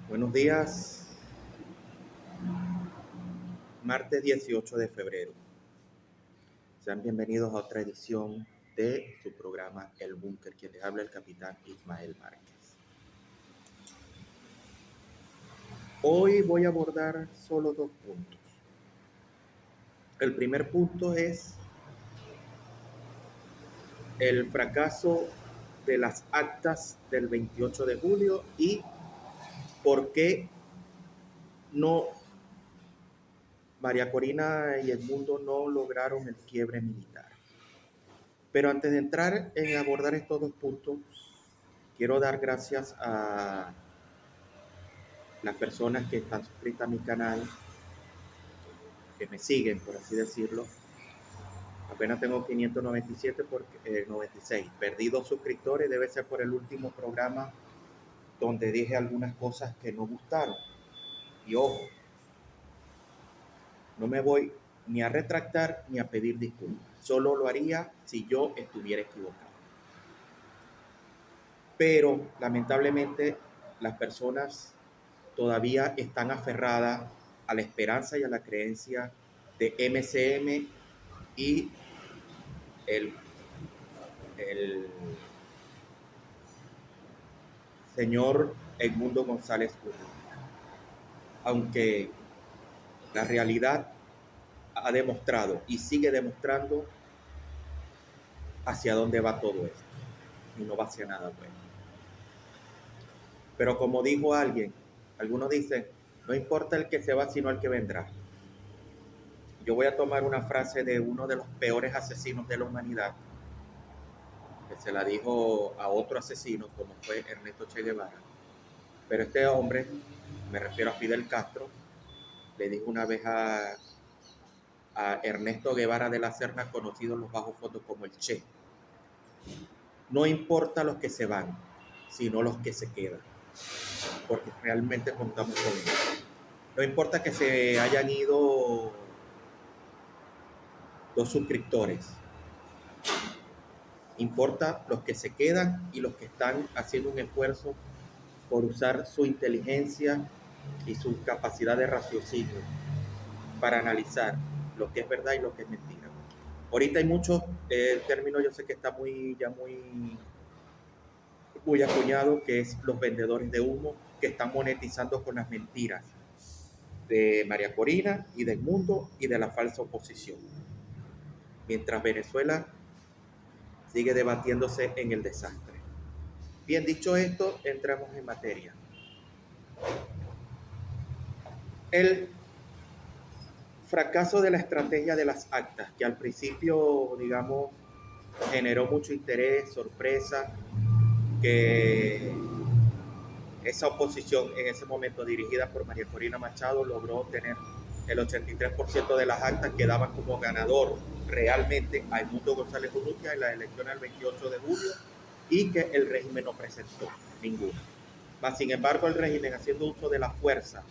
Buenos días, martes 18 de febrero. Sean bienvenidos a otra edición de su programa El Búnker, quien les habla el capitán Ismael Márquez. Hoy voy a abordar solo dos puntos. El primer punto es el fracaso de las actas del 28 de julio y por qué no María Corina y Edmundo no lograron el quiebre militar. Pero antes de entrar en abordar estos dos puntos, quiero dar gracias a las personas que están suscritas a mi canal, que me siguen, por así decirlo. Apenas tengo 597 porque 96. Perdí 2 suscriptores, debe ser por el último programa donde dije algunas cosas que no gustaron. Y ojo, no me voy ni a retractar ni a pedir disculpas. Solo lo haría si yo estuviera equivocado. Pero lamentablemente las personas todavía están aferradas a la esperanza y a la creencia de MCM y el señor Edmundo González Urrutia. Aunque la realidad ha demostrado y sigue demostrando hacia dónde va todo esto. Y no va hacia nada bueno. Pero como dijo alguien, algunos dicen, no importa el que se va, sino el que vendrá. Yo voy a tomar una frase de uno de los peores asesinos de la humanidad, que se la dijo a otro asesino, como fue Ernesto Che Guevara. Pero este hombre, me refiero a Fidel Castro, le dijo una vez a Ernesto Guevara de la Serna, conocido en los bajos fondos como el Che: no importa los que se van, sino los que se quedan, porque realmente contamos con ellos. No importa que se hayan ido 2 suscriptores, importa los que se quedan y los que están haciendo un esfuerzo por usar su inteligencia y su capacidad de raciocinio para analizar lo que es verdad y lo que es mentira. Ahorita hay muchos términos, yo sé que está muy acuñado, que es los vendedores de humo, que están monetizando con las mentiras de María Corina y del mundo y de la falsa oposición. Mientras Venezuela sigue debatiéndose en el desastre. Bien, dicho esto, entramos en materia. El fracaso de la estrategia de las actas, que al principio, digamos, generó mucho interés, sorpresa, que esa oposición en ese momento dirigida por María Corina Machado logró obtener el 83% de las actas, que daban como ganador realmente a Edmundo González Urrutia en las elecciones del 28 de julio, y que el régimen no presentó ninguna. Mas, sin embargo, el régimen, haciendo uso de la fuerza,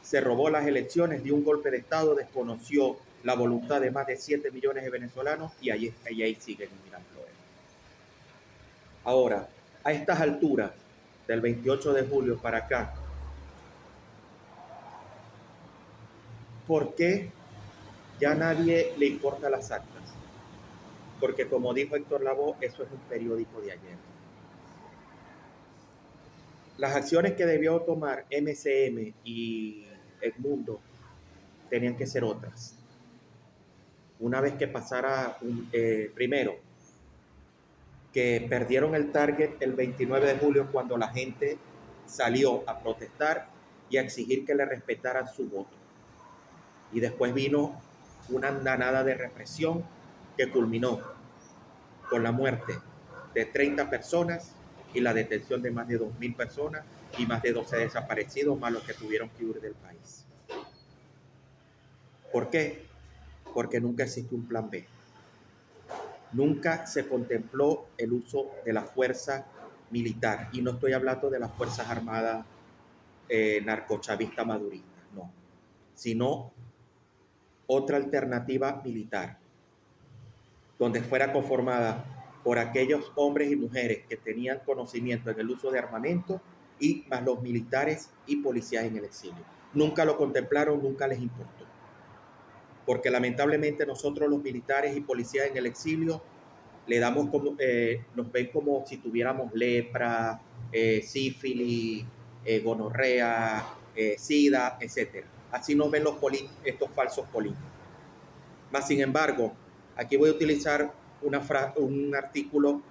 se robó las elecciones, dio un golpe de Estado, desconoció la voluntad de más de 7 millones de venezolanos y ahí siguen en Miraflores. Ahora, a estas alturas, del 28 de julio para acá, ¿por qué ya a nadie le importa las actas? Porque, como dijo Héctor Lavoe, eso es un periódico de ayer. Las acciones que debió tomar MCM y Edmundo tenían que ser otras. Una vez que pasara, primero, que perdieron el target el 29 de julio, cuando la gente salió a protestar y a exigir que le respetaran su voto. Y después vino una andanada de represión que culminó con la muerte de 30 personas y la detención de más de 2.000 personas y más de 12 desaparecidos, más los que tuvieron que huir del país. ¿Por qué? Porque nunca existió un plan B. Nunca se contempló el uso de la fuerza militar, y no estoy hablando de las Fuerzas Armadas narcochavistas maduristas, no, sino otra alternativa militar, donde fuera conformada por aquellos hombres y mujeres que tenían conocimiento en el uso de armamento y más los militares y policías en el exilio. Nunca lo contemplaron, nunca les importó. Porque lamentablemente nosotros los militares y policías en el exilio le damos como, nos ven como si tuviéramos lepra, sífilis, gonorrea, sida, etc. Así nos ven estos falsos políticos. Más sin embargo, aquí voy a utilizar un artículo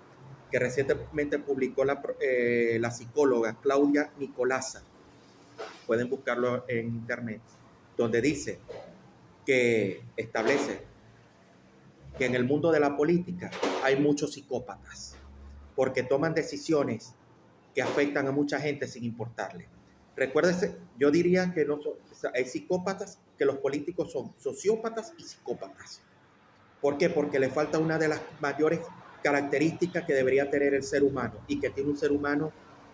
que recientemente publicó la psicóloga Claudia Nicolasa, pueden buscarlo en internet, donde dice que establece que en el mundo de la política hay muchos psicópatas, porque toman decisiones que afectan a mucha gente sin importarle. Recuérdese, yo diría que no son, hay psicópatas, que los políticos son sociópatas y psicópatas. ¿Por qué? Porque le falta una de las mayores características que debería tener el ser humano y que tiene un ser humano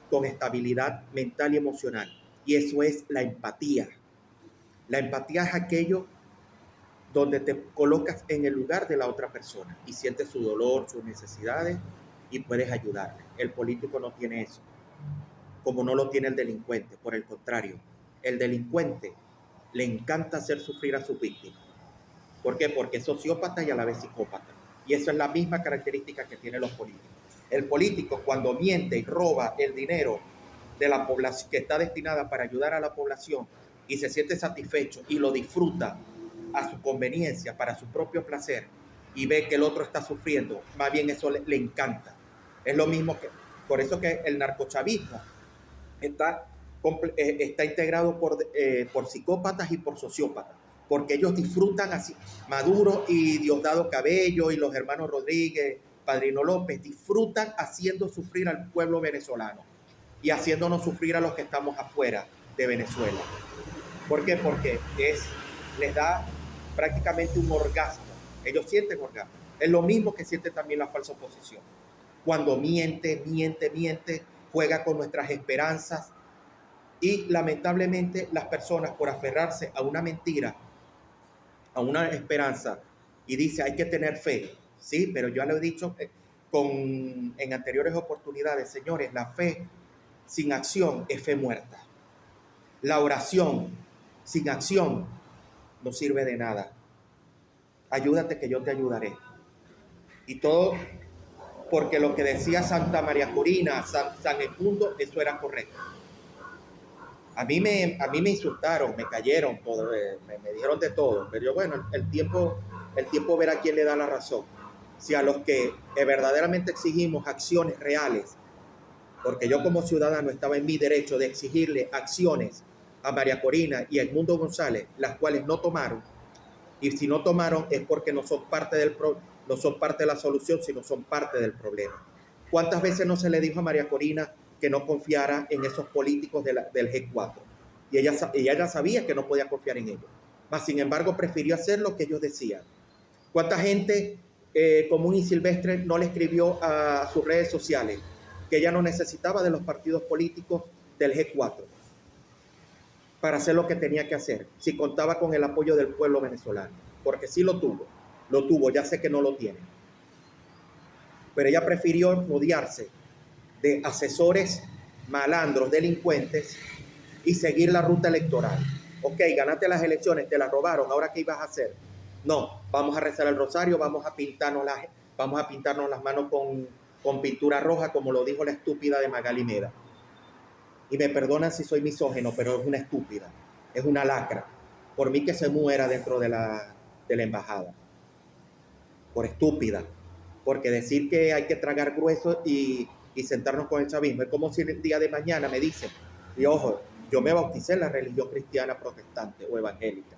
con estabilidad mental y emocional. Y eso es la empatía. La empatía es aquello donde te colocas en el lugar de la otra persona y sientes su dolor, sus necesidades y puedes ayudarle. El político no tiene eso, como no lo tiene el delincuente. Por el contrario, el delincuente le encanta hacer sufrir a sus víctimas. ¿Por qué? Porque es sociópata y a la vez psicópata. Y eso es la misma característica que tienen los políticos. El político, cuando miente y roba el dinero de la población que está destinada para ayudar a la población y se siente satisfecho y lo disfruta a su conveniencia, para su propio placer, y ve que el otro está sufriendo, más bien eso le encanta. Es lo mismo que, por eso que el narcochavismo está integrado por psicópatas y por sociópatas, porque ellos disfrutan así. Maduro y Diosdado Cabello y los hermanos Rodríguez, Padrino López, disfrutan haciendo sufrir al pueblo venezolano y haciéndonos sufrir a los que estamos afuera de Venezuela. ¿Por qué? Porque les da prácticamente un orgasmo. Ellos sienten orgasmo. Es lo mismo que siente también la falsa oposición. Cuando miente, juega con nuestras esperanzas y lamentablemente las personas, por aferrarse a una mentira, a una esperanza, y dice hay que tener fe, sí, pero yo ya lo he dicho en anteriores oportunidades, señores, la fe sin acción es fe muerta. La oración sin acción no sirve de nada. Ayúdate que yo te ayudaré. Y todo porque lo que decía Santa María Corina, San Edmundo, eso era correcto. A mí me insultaron, me cayeron, me dijeron de todo, pero yo, bueno, el tiempo verá quién le da la razón. Si a los que verdaderamente exigimos acciones reales, porque yo como ciudadano estaba en mi derecho de exigirle acciones a María Corina y a Edmundo González, las cuales no tomaron, y si no tomaron es porque no son parte de la solución, sino son parte del problema. ¿Cuántas veces no se le dijo a María Corina que no confiara en esos políticos del G4? Y ella ya sabía que no podía confiar en ellos. Mas, sin embargo, prefirió hacer lo que ellos decían. ¿Cuánta gente común y silvestre no le escribió a sus redes sociales que ella no necesitaba de los partidos políticos del G4 para hacer lo que tenía que hacer, si contaba con el apoyo del pueblo venezolano? Porque sí lo tuvo, ya sé que no lo tiene. Pero ella prefirió rodearse de asesores malandros, delincuentes, y seguir la ruta electoral. Ok, ganaste las elecciones, te las robaron, ¿ahora qué ibas a hacer? No, vamos a rezar el rosario, vamos a pintarnos las manos con pintura roja, como lo dijo la estúpida de Magali Meda. Y me perdonan si soy misógino, pero es una estúpida, es una lacra. Por mí que se muera dentro de la embajada. Por estúpida. Porque decir que hay que tragar grueso y sentarnos con el chavismo es como si el día de mañana me dicen, y ojo, yo me bauticé en la religión cristiana protestante o evangélica,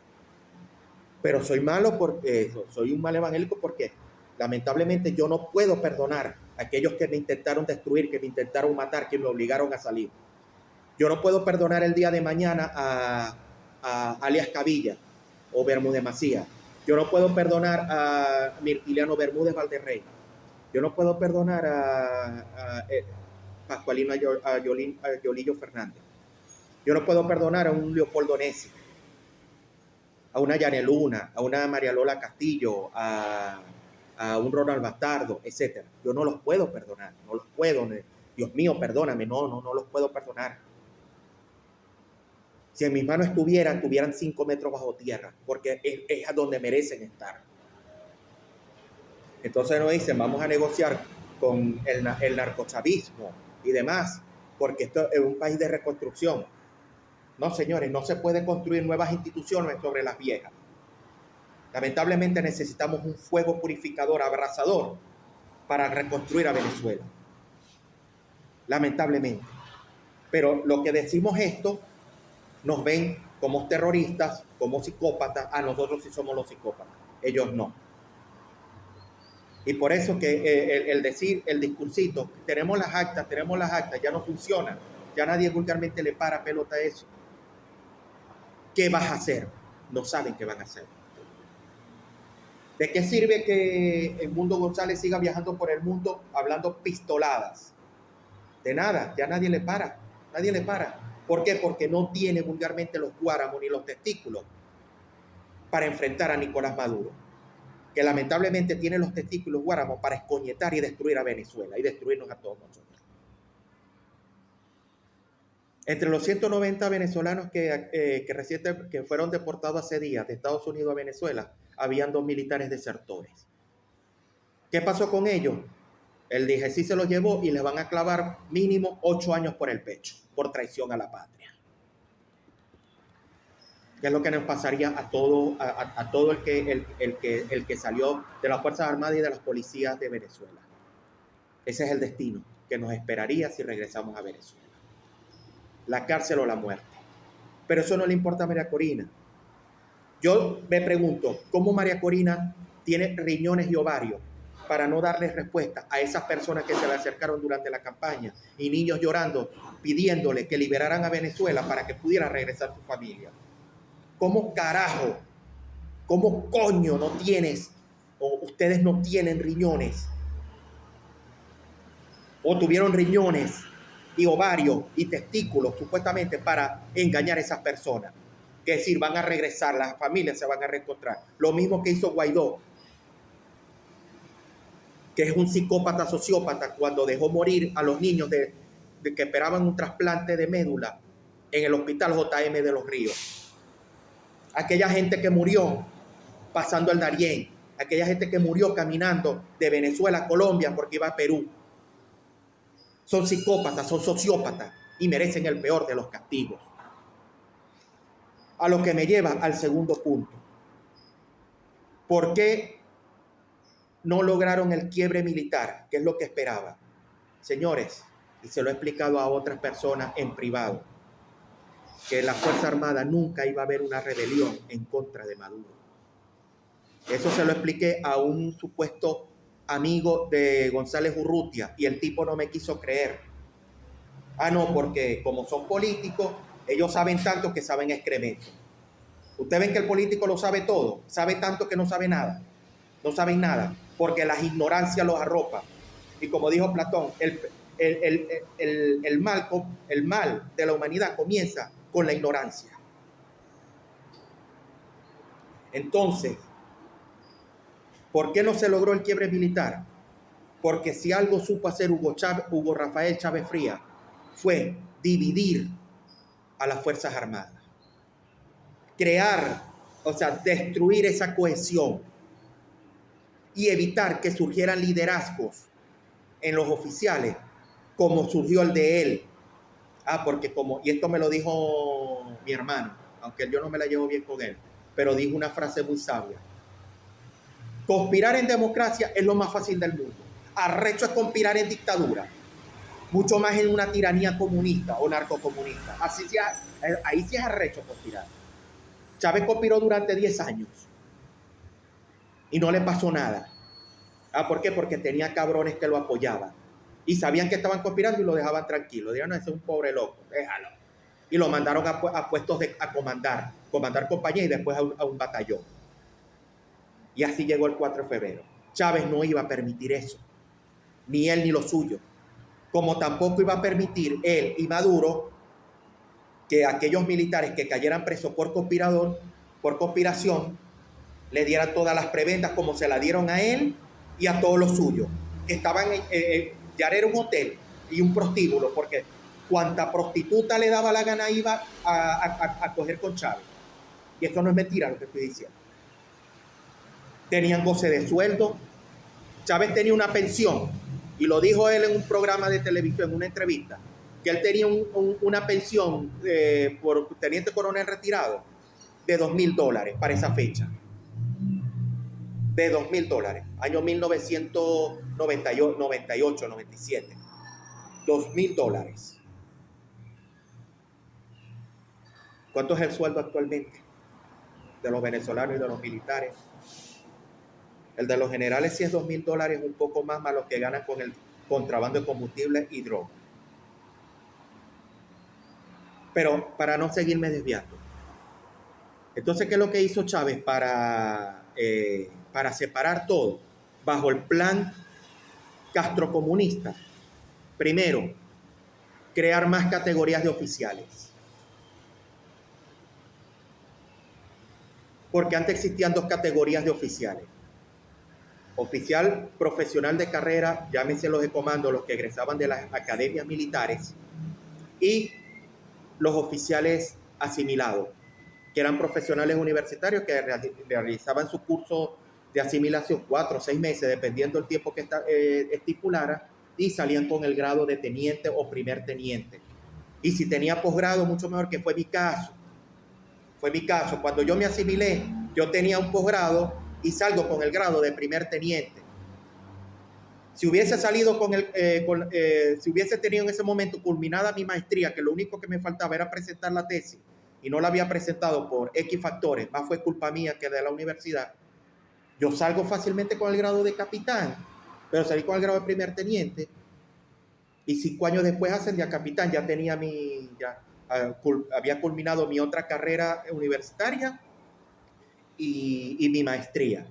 pero soy malo porque soy un mal evangélico porque lamentablemente yo no puedo perdonar a aquellos que me intentaron destruir, que me intentaron matar, que me obligaron a salir. Yo no puedo perdonar el día de mañana a alias Cavilla o Bermúdez Macías. Yo no puedo perdonar a Mirtiliano Bermúdez Valderrey. Yo no puedo perdonar a Pascualino Yolillo Fernández. Yo no puedo perdonar a un Leopoldo Nessi, a una Yaneluna, a una María Lola Castillo, a a un Ronald Bastardo, etc. Yo no los puedo perdonar, no los puedo. Dios mío, perdóname, no los puedo perdonar. Si en mis manos estuvieran 5 metros bajo tierra, porque es a donde merecen estar. Entonces nos dicen, vamos a negociar con el narcochavismo y demás, porque esto es un país de reconstrucción. No, señores, no se puede construir nuevas instituciones sobre las viejas. Lamentablemente necesitamos un fuego purificador, abrasador, para reconstruir a Venezuela. Lamentablemente. Pero lo que decimos esto, nos ven como terroristas, como psicópatas. A nosotros sí somos los psicópatas, ellos no. Y por eso que el decir, el discursito, tenemos las actas, ya no funciona. Ya nadie vulgarmente le para pelota a eso. ¿Qué vas a hacer? No saben qué van a hacer. ¿De qué sirve que el Mundo González siga viajando por el mundo hablando pistoladas? De nada, ya nadie le para. Nadie le para. ¿Por qué? Porque no tiene vulgarmente los guáramos ni los testículos para enfrentar a Nicolás Maduro, que lamentablemente tiene los testículos guáramos para escoñetar y destruir a Venezuela y destruirnos a todos nosotros. Entre los 190 venezolanos que fueron deportados hace días de Estados Unidos a Venezuela, habían 2 militares desertores. ¿Qué pasó con ellos? El DGC se los llevó y les van a clavar mínimo 8 años por el pecho, por traición a la patria. Que es lo que nos pasaría a todo el que salió de las Fuerzas Armadas y de las policías de Venezuela. Ese es el destino que nos esperaría si regresamos a Venezuela. La cárcel o la muerte. Pero eso no le importa a María Corina. Yo me pregunto, ¿cómo María Corina tiene riñones y ovarios para no darles respuesta a esas personas que se le acercaron durante la campaña y niños llorando, pidiéndole que liberaran a Venezuela para que pudiera regresar su familia? ¿Cómo carajo, cómo coño no tienes, o ustedes no tienen riñones, o tuvieron riñones y ovarios y testículos supuestamente para engañar a esas personas? Que decir, van a regresar, las familias se van a reencontrar. Lo mismo que hizo Guaidó, que es un psicópata sociópata, cuando dejó morir a los niños de que esperaban un trasplante de médula en el hospital JM de Los Ríos. Aquella gente que murió pasando el Darién, aquella gente que murió caminando de Venezuela a Colombia porque iba a Perú. Son psicópatas, son sociópatas y merecen el peor de los castigos. A lo que me lleva al segundo punto. ¿Por qué no lograron el quiebre militar? ¿Qué es lo que esperaba? Señores, y se lo he explicado a otras personas en privado, que la Fuerza Armada nunca iba a haber una rebelión en contra de Maduro. Eso se lo expliqué a un supuesto amigo de González Urrutia y el tipo no me quiso creer. No, porque como son políticos, ellos saben tanto que saben excremento. Ustedes ven que el político lo sabe todo, sabe tanto que no sabe nada. No saben nada, porque la ignorancia los arropa. Y como dijo Platón, el mal de la humanidad comienza con la ignorancia. Entonces, ¿por qué no se logró el quiebre militar? Porque si algo supo hacer Hugo Rafael Chávez Frías fue dividir a las Fuerzas Armadas. Crear, destruir esa cohesión y evitar que surgieran liderazgos en los oficiales como surgió el de él. Porque y esto me lo dijo mi hermano, aunque yo no me la llevo bien con él, pero dijo una frase muy sabia. Conspirar en democracia es lo más fácil del mundo. Arrecho es conspirar en dictadura. Mucho más en una tiranía comunista o narcocomunista. Ahí sí es arrecho conspirar. Chávez conspiró durante 10 años y no le pasó nada. ¿Por qué? Porque tenía cabrones que lo apoyaban y sabían que estaban conspirando y lo dejaban tranquilo. Dijeron, ese es un pobre loco, déjalo. Y lo mandaron a puestos a comandar compañía y después a un batallón. Y así llegó el 4 de febrero. Chávez no iba a permitir eso, ni él ni los suyos. Como tampoco iba a permitir él y Maduro que aquellos militares que cayeran presos por conspiración, le dieran todas las prebendas como se la dieron a él y a todos los suyos, que estaban, ya era un hotel y un prostíbulo, porque cuanta prostituta le daba la gana iba a coger con Chávez. Y eso no es mentira lo que estoy diciendo. Tenían goce de sueldo. Chávez tenía una pensión, y lo dijo él en un programa de televisión, en una entrevista, que él tenía una pensión por teniente coronel retirado de $2,000 para esa fecha. De $2,000, año 1998, 97. $2,000. ¿Cuánto es el sueldo actualmente de los venezolanos y de los militares? El de los generales sí es $2,000, un poco más los que ganan con el contrabando de combustible y droga. Pero para no seguirme desviando. Entonces, ¿qué es lo que hizo Chávez para separar todo? Bajo el plan castrocomunista. Primero, crear más categorías de oficiales. Porque antes existían 2 categorías de oficiales. Oficial profesional de carrera, llámense los de comando, los que egresaban de las academias militares, y los oficiales asimilados, que eran profesionales universitarios que realizaban su curso de asimilación 4 o 6 meses, dependiendo del tiempo que estipulara, y salían con el grado de teniente o primer teniente. Y si tenía posgrado, mucho mejor, que fue mi caso. Cuando yo me asimilé, yo tenía un posgrado y salgo con el grado de primer teniente. Si hubiese salido si hubiese tenido en ese momento culminada mi maestría, que lo único que me faltaba era presentar la tesis, y no la había presentado por X factores, más fue culpa mía que de la universidad, yo salgo fácilmente con el grado de capitán, pero salí con el grado de primer teniente, y 5 años después ascendí a capitán. Ya tenía había culminado mi otra carrera universitaria y mi maestría,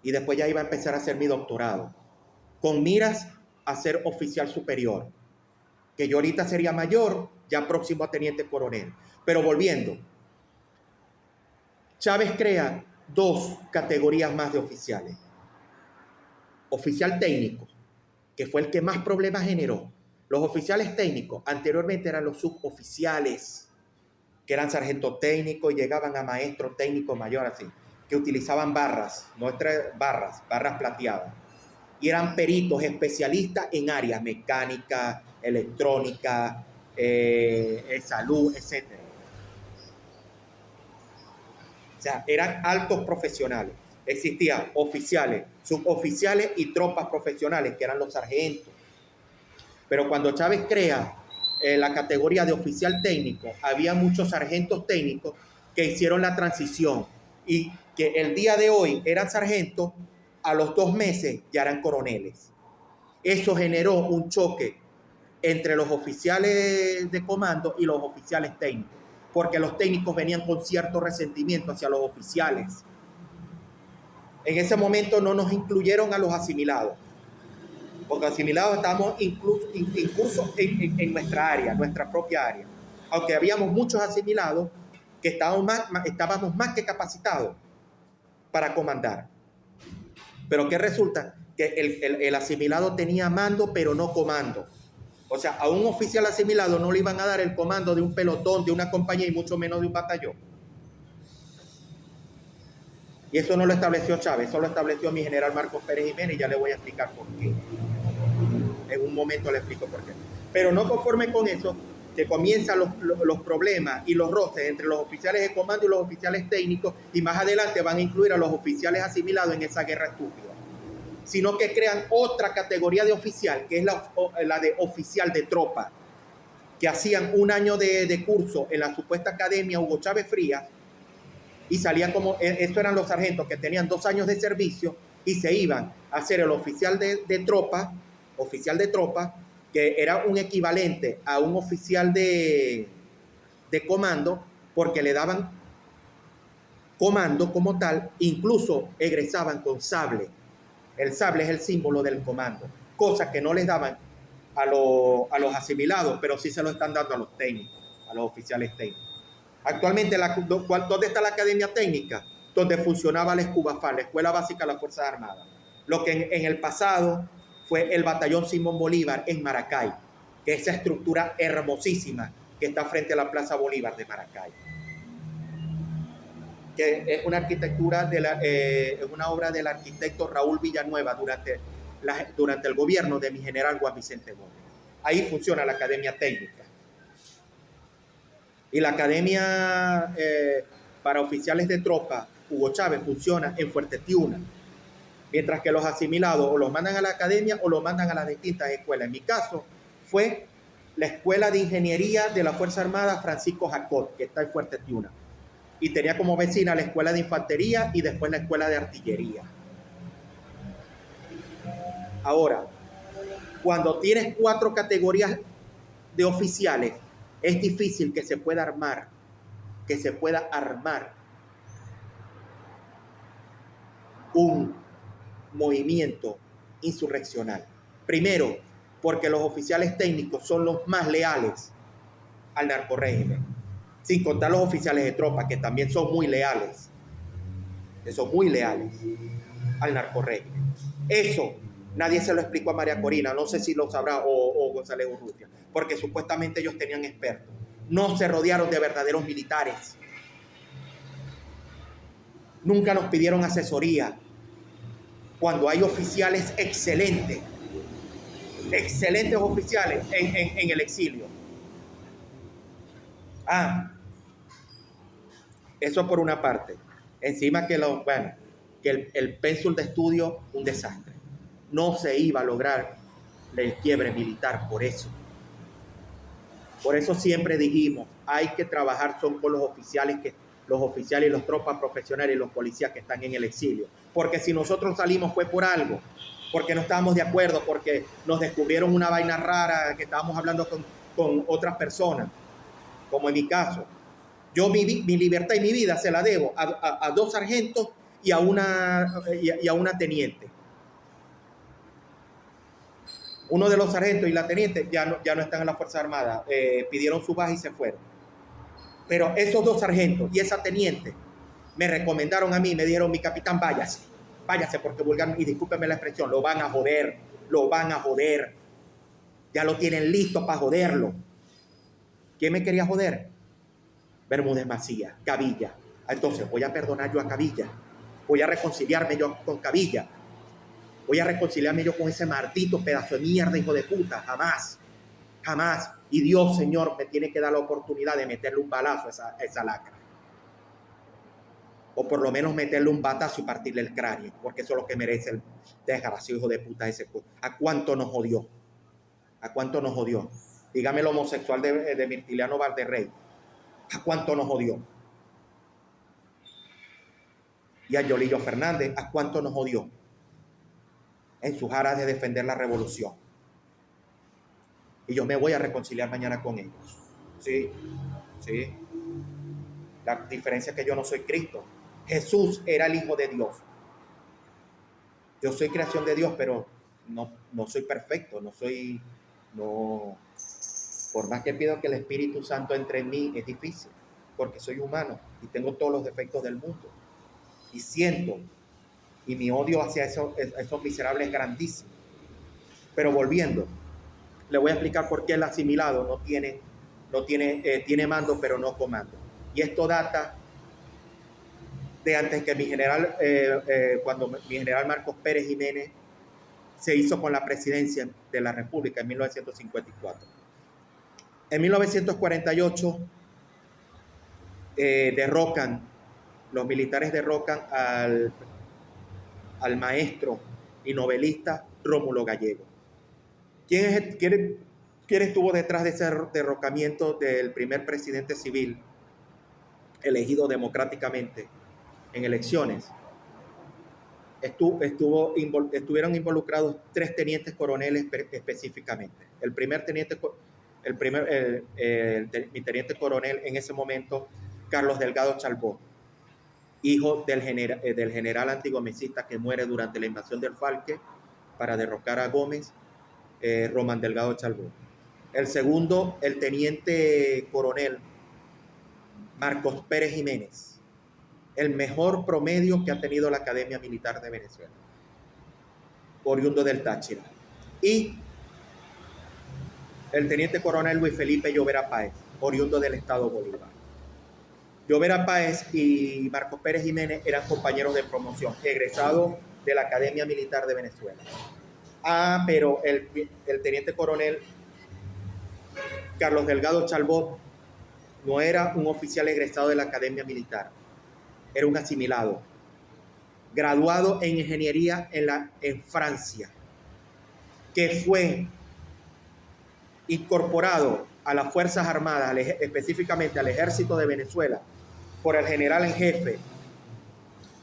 y después ya iba a empezar a hacer mi doctorado, con miras a ser oficial superior, que yo ahorita sería mayor, ya próximo a teniente coronel. Pero volviendo, Chávez crea 2 categorías más de oficiales. Oficial técnico, que fue el que más problemas generó. Los oficiales técnicos anteriormente eran los suboficiales, que eran sargentos técnicos y llegaban a maestro técnico mayor, así, que utilizaban barras plateadas, y eran peritos especialistas en áreas mecánica, electrónica, salud, etc. O sea, eran altos profesionales. Existían oficiales, suboficiales y tropas profesionales, que eran los sargentos. Pero cuando Chávez crea la categoría de oficial técnico, había muchos sargentos técnicos que hicieron la transición, y que el día de hoy eran sargentos, a los 2 meses ya eran coroneles. Eso generó un choque entre los oficiales de comando y los oficiales técnicos, porque los técnicos venían con cierto resentimiento hacia los oficiales. En ese momento no nos incluyeron a los asimilados, porque asimilados estábamos incluso en nuestra área, nuestra propia área. Aunque habíamos muchos asimilados que estábamos más que capacitados para comandar. Pero ¿qué resulta? Que el asimilado tenía mando, pero no comando. O sea, a un oficial asimilado no le iban a dar el comando de un pelotón, de una compañía, y mucho menos de un batallón. Y eso no lo estableció Chávez, eso lo estableció mi general Marcos Pérez Jiménez, y ya le voy a explicar por qué. En un momento le explico por qué. Pero no conforme con eso, que comienzan los problemas y los roces entre los oficiales de comando y los oficiales técnicos, y más adelante van a incluir a los oficiales asimilados en esa guerra estúpida. Sino que crean otra categoría de oficial, que es la de oficial de tropa, que hacían un año de curso en la supuesta academia Hugo Chávez Frías, y salían estos eran los sargentos que tenían 2 años de servicio, y se iban a hacer el oficial de tropa, que era un equivalente a un oficial de comando, porque le daban comando como tal, incluso egresaban con sable. El sable es el símbolo del comando, cosa que no les daban a los asimilados, pero sí se lo están dando a los técnicos, a los oficiales técnicos. Actualmente, ¿dónde está la academia técnica? Donde funcionaba la ESCUBAFAR, la Escuela Básica de las Fuerzas Armadas. lo que en el pasado fue el Batallón Simón Bolívar en Maracay, que es esa estructura hermosísima que está frente a la Plaza Bolívar de Maracay, que es una arquitectura es una obra del arquitecto Raúl Villanueva durante el gobierno de mi general Juan Vicente Gómez. Ahí funciona la Academia Técnica. Y la Academia para Oficiales de Tropa, Hugo Chávez, funciona en Fuerte Tiuna. Mientras que los asimilados o los mandan a la academia o los mandan a las distintas escuelas. En mi caso fue la Escuela de Ingeniería de la Fuerza Armada Francisco Jacot, que está en Fuerte Tiuna. Y tenía como vecina la Escuela de Infantería y después la Escuela de Artillería. Ahora, cuando tienes 4 categorías de oficiales, es difícil que se pueda armar un movimiento insurreccional. Primero, porque los oficiales técnicos son los más leales al narcorrégimen, sin contar los oficiales de tropa, que también son muy leales al narcorrégimen. Eso nadie se lo explicó a María Corina, no sé si lo sabrá, o González Urrutia, porque supuestamente ellos tenían expertos. No se rodearon de verdaderos militares. Nunca nos pidieron asesoría. Cuando hay oficiales excelentes oficiales en el exilio. Eso por una parte. Encima que el pénsul de estudio, un desastre. No se iba a lograr el quiebre militar por eso. Por eso siempre dijimos, hay que trabajar son con los oficiales y los tropas profesionales y los policías que están en el exilio. Porque si nosotros salimos fue por algo, porque no estábamos de acuerdo, porque nos descubrieron una vaina rara, que estábamos hablando con otras personas, como en mi caso. Yo mi libertad y mi vida se la debo a 2 sargentos y a una teniente. Uno de los sargentos y la teniente ya no están en la Fuerza Armada, pidieron su baja y se fueron. Pero esos 2 sargentos y esa teniente me recomendaron a mí, me dijeron, mi capitán, váyase porque vulgar, y discúlpeme la expresión, lo van a joder, ya lo tienen listo para joderlo. ¿Quién me quería joder? Bermúdez Macías, Cavilla. Entonces voy a perdonar yo a Cavilla, voy a reconciliarme yo con Cavilla, voy a reconciliarme yo con ese maldito pedazo de mierda, hijo de puta, jamás. Y Dios, Señor, me tiene que dar la oportunidad de meterle un balazo a esa lacra. O por lo menos meterle un batazo y partirle el cráneo, porque eso es lo que merece el desgraciado hijo de puta ese. ¿A cuánto nos jodió? Dígame el homosexual de Mirtiliano Valderrey. ¿A cuánto nos jodió? Y a Yolillo Fernández, ¿a cuánto nos jodió? En sus aras de defender la revolución. Y yo me voy a reconciliar mañana con ellos. Sí. La diferencia es que yo no soy Cristo. Jesús era el Hijo de Dios. Yo soy creación de Dios, pero no soy perfecto, por más que pido que el Espíritu Santo entre en mí, es difícil, porque soy humano y tengo todos los defectos del mundo. Y siento, y mi odio hacia esos miserables es grandísimo. Pero volviendo, le voy a explicar por qué el asimilado tiene mando, pero no comando. Y esto data de antes que cuando mi general Marcos Pérez Jiménez se hizo con la presidencia de la República en 1954. En 1948 los militares derrocan al maestro y novelista Rómulo Gallego. ¿Quién estuvo detrás de ese derrocamiento del primer presidente civil elegido democráticamente en elecciones? Estuvieron involucrados 3 tenientes coroneles específicamente. Mi teniente coronel en ese momento, Carlos Delgado Chalbó, hijo del general antigomecista que muere durante la invasión del Falque para derrocar a Gómez, Román Delgado Chalbó. El segundo, el teniente coronel Marcos Pérez Jiménez, el mejor promedio que ha tenido la Academia Militar de Venezuela. oriundo del Táchira, y el teniente coronel Luis Felipe Llovera Páez, oriundo del estado Bolívar. Llovera Páez y Marcos Pérez Jiménez eran compañeros de promoción, egresados de la Academia Militar de Venezuela. Pero el teniente coronel Carlos Delgado Chalbaud no era un oficial egresado de la Academia Militar, era un asimilado, graduado en ingeniería en Francia, que fue incorporado a las Fuerzas Armadas, específicamente al Ejército de Venezuela, por el general en jefe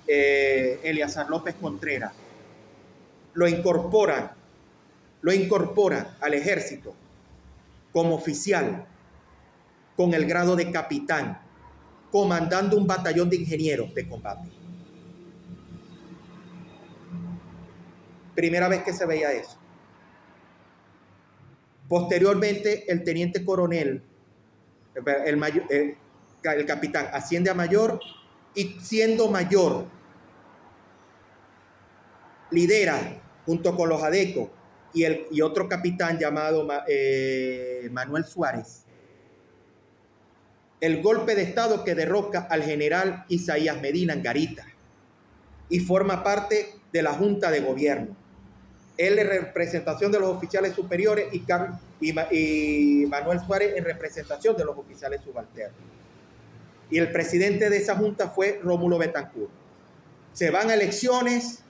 Eleazar López Contreras. Lo incorporan al ejército como oficial con el grado de capitán, comandando un batallón de ingenieros de combate. Primera vez que se veía eso. Posteriormente, el teniente coronel, el capitán, asciende a mayor, y siendo mayor, lidera junto con los adecos y otro capitán llamado Manuel Suárez el golpe de estado que derroca al general Isaías Medina Angarita y forma parte de la Junta de Gobierno. Él en representación de los oficiales superiores y Manuel Suárez en representación de los oficiales subalternos. Y el presidente de esa junta fue Rómulo Betancourt. Se van a elecciones.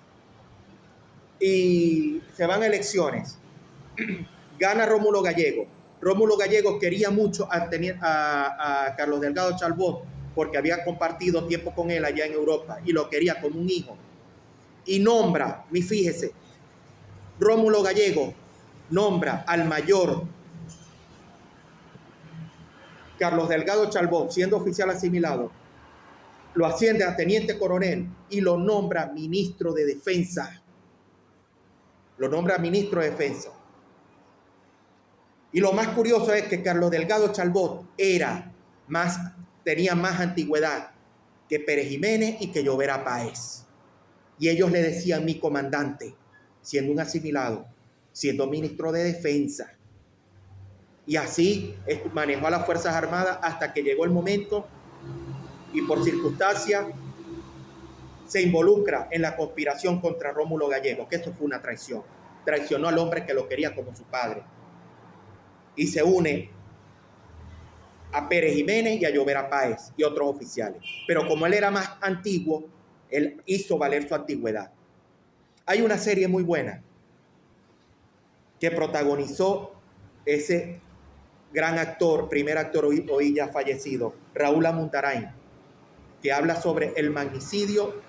Gana Rómulo Gallego. Rómulo Gallego quería mucho a Carlos Delgado Chalbaud porque había compartido tiempo con él allá en Europa y lo quería como un hijo. Y fíjese, Rómulo Gallego nombra al mayor Carlos Delgado Chalbaud, siendo oficial asimilado, lo asciende a teniente coronel y lo nombra ministro de Defensa. Y lo más curioso es que Carlos Delgado Chalbaud tenía más antigüedad que Pérez Jiménez y que Llovera Páez. Y ellos le decían mi comandante, siendo un asimilado, siendo ministro de Defensa. Y así manejó a las Fuerzas Armadas hasta que llegó el momento y por circunstancia se involucra en la conspiración contra Rómulo Gallego, que eso fue una traición. Traicionó al hombre que lo quería como su padre. Y se une a Pérez Jiménez y a Llovera Páez y otros oficiales. Pero como él era más antiguo, él hizo valer su antigüedad. Hay una serie muy buena que protagonizó ese gran actor, primer actor hoy ya fallecido, Raúl Amuntarain, que habla sobre el magnicidio,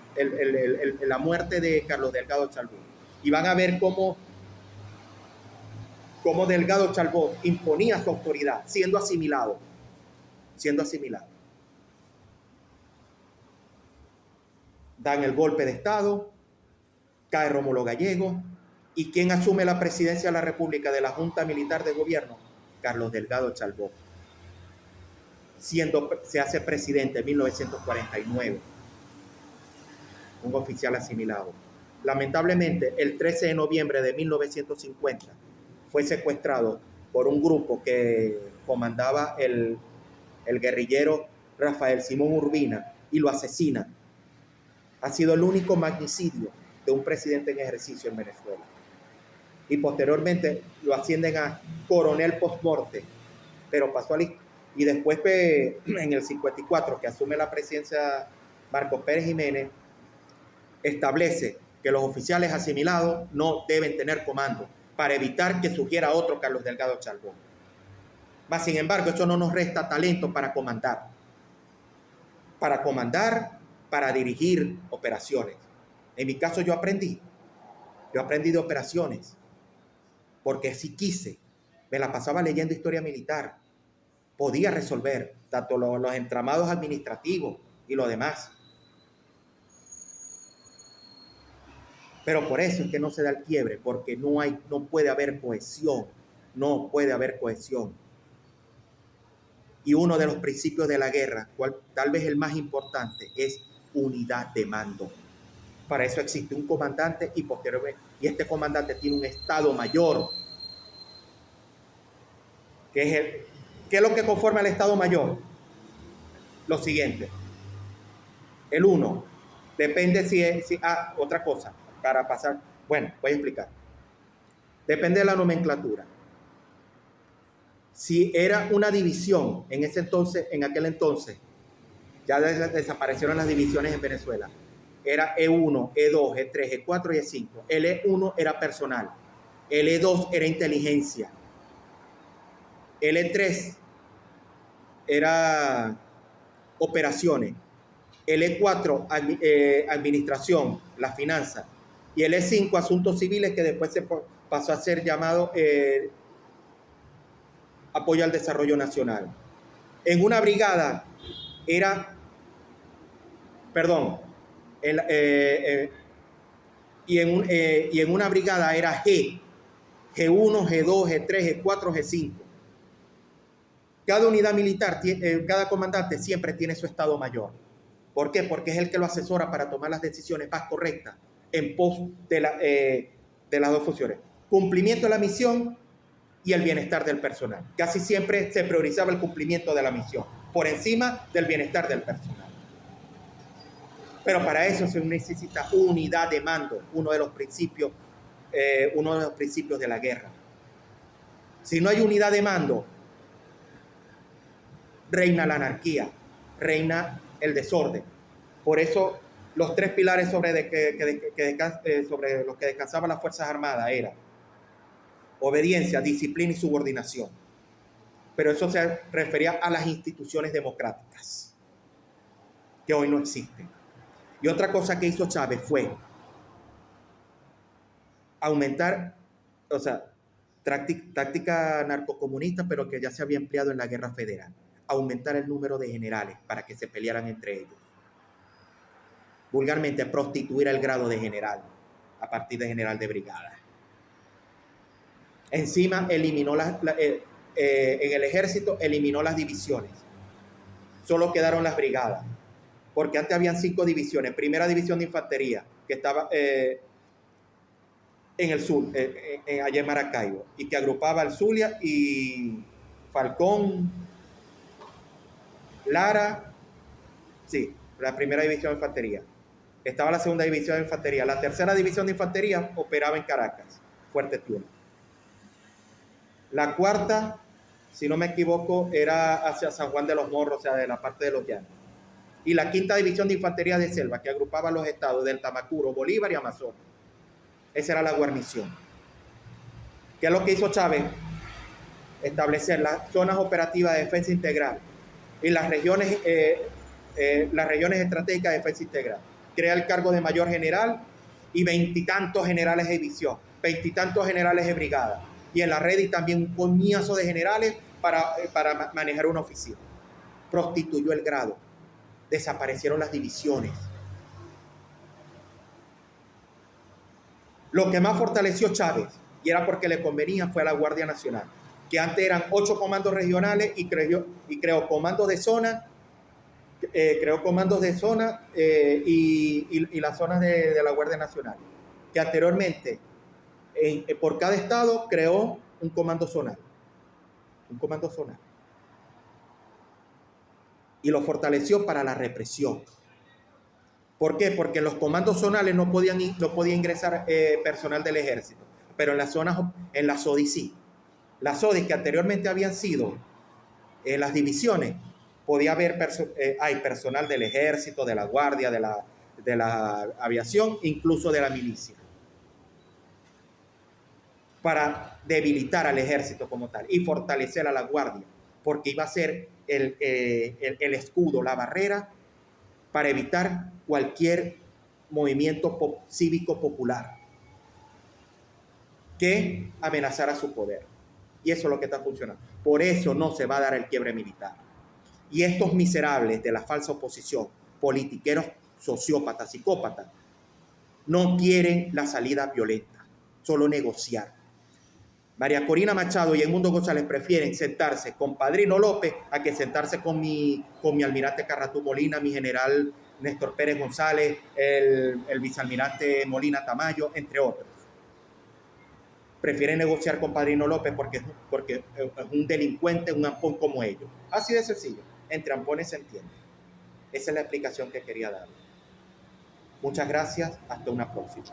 la muerte de Carlos Delgado Chalbaud. Y van a ver cómo Delgado Chalbaud imponía su autoridad siendo asimilado. Dan el golpe de estado, cae Rómulo Gallego, y ¿quién asume la presidencia de la República de la Junta Militar de Gobierno? Carlos Delgado Chalbaud. Se hace presidente en 1949, un oficial asimilado. Lamentablemente, el 13 de noviembre de 1950 fue secuestrado por un grupo que comandaba el guerrillero Rafael Simón Urbina y lo asesina. Ha sido el único magnicidio de un presidente en ejercicio en Venezuela. Y posteriormente lo ascienden a coronel post-morte, pero pasó y después en el 54, que asume la presidencia Marcos Pérez Jiménez, establece que los oficiales asimilados no deben tener comando para evitar que surgiera otro Carlos Delgado Chalbaud. Mas, sin embargo, eso no nos resta talento para comandar, para dirigir operaciones. En mi caso yo aprendí de operaciones, porque si quise, me la pasaba leyendo historia militar, podía resolver tanto los entramados administrativos y lo demás. Pero por eso es que no se da el quiebre, porque no puede haber cohesión. Y uno de los principios de la guerra, tal vez el más importante, es unidad de mando. Para eso existe un comandante y posteriormente y este comandante tiene un Estado Mayor, ¿qué es lo que conforma el Estado Mayor? Lo siguiente. El 1, depende otra cosa, para pasar, bueno, voy a explicar. Depende de la nomenclatura. Si era una división en aquel entonces, ya desaparecieron las divisiones en Venezuela. Era E1, E2, E3, E4 y E5. El E1 era personal. El E2 era inteligencia. El E3 era operaciones. El E4, administración, la finanza. Y el E5, asuntos civiles, que después se pasó a ser llamado apoyo al desarrollo nacional. En una brigada era, perdón, y en una brigada era G, G1, G2, G3, G4, G5. Cada unidad militar, cada comandante siempre tiene su Estado Mayor. ¿Por qué? Porque es el que lo asesora para tomar las decisiones más correctas en pos de las dos funciones. Cumplimiento de la misión y el bienestar del personal. Casi siempre se priorizaba el cumplimiento de la misión por encima del bienestar del personal. Pero para eso se necesita unidad de mando, uno de los principios de la guerra. Si no hay unidad de mando, reina la anarquía, reina el desorden. Por eso los tres pilares sobre los que descansaban las Fuerzas Armadas eran obediencia, disciplina y subordinación. Pero eso se refería a las instituciones democráticas, que hoy no existen. Y otra cosa que hizo Chávez fue aumentar, táctica narcocomunista, pero que ya se había empleado en la Guerra Federal, aumentar el número de generales para que se pelearan entre ellos. Vulgarmente, prostituir el grado de general a partir de general de brigada. Encima, eliminó en el ejército, eliminó las divisiones. Solo quedaron las brigadas, porque antes habían 5 divisiones. Primera división de infantería, que estaba en el sur, allá en Maracaibo, y que agrupaba al Zulia y Falcón, Lara, sí, la primera división de infantería. Estaba la segunda división de infantería. La tercera división de infantería operaba en Caracas, Fuerte Tiuna. La cuarta, si no me equivoco, era hacia San Juan de los Morros, o sea, de la parte de los llanos. Y la quinta división de infantería de selva, que agrupaba los estados del Tamacuro, Bolívar y Amazonas. Esa era la guarnición. ¿Qué es lo que hizo Chávez? Establecer las zonas operativas de defensa integral y las regiones estratégicas de defensa integral. Crea el cargo de mayor general y 20 y tantos generales de división, 20 y tantos generales de brigada. Y en la red y también un coñazo de generales para manejar una oficina. Prostituyó el grado. Desaparecieron las divisiones. Lo que más fortaleció Chávez, y era porque le convenía, fue a la Guardia Nacional, que antes eran 8 comandos regionales y creó comandos de zona, y las zonas de la Guardia Nacional, que anteriormente por cada estado creó un comando zonal. Y lo fortaleció para la represión. ¿Por qué? Porque en los comandos zonales no podía ingresar personal del ejército, pero en las SODI sí. Las SODI que anteriormente habían sido las divisiones, podía haber hay personal del ejército, de la guardia, de la aviación, incluso de la milicia, para debilitar al ejército como tal y fortalecer a la guardia, porque iba a ser el escudo, la barrera para evitar cualquier movimiento cívico popular que amenazara su poder. Y eso es lo que está funcionando. Por eso no se va a dar el quiebre militar. Y estos miserables de la falsa oposición, politiqueros, sociópatas, psicópatas, no quieren la salida violenta, solo negociar. María Corina Machado y Edmundo González prefieren sentarse con Padrino López a que sentarse con mi almirante Carratú Molina, mi general Néstor Pérez González, el vicealmirante Molina Tamayo, entre otros. prefieren negociar con Padrino López porque es un delincuente, un ampón como ellos. Así de sencillo. Entre ampones se entiende. Esa es la explicación que quería dar. Muchas gracias. Hasta una próxima.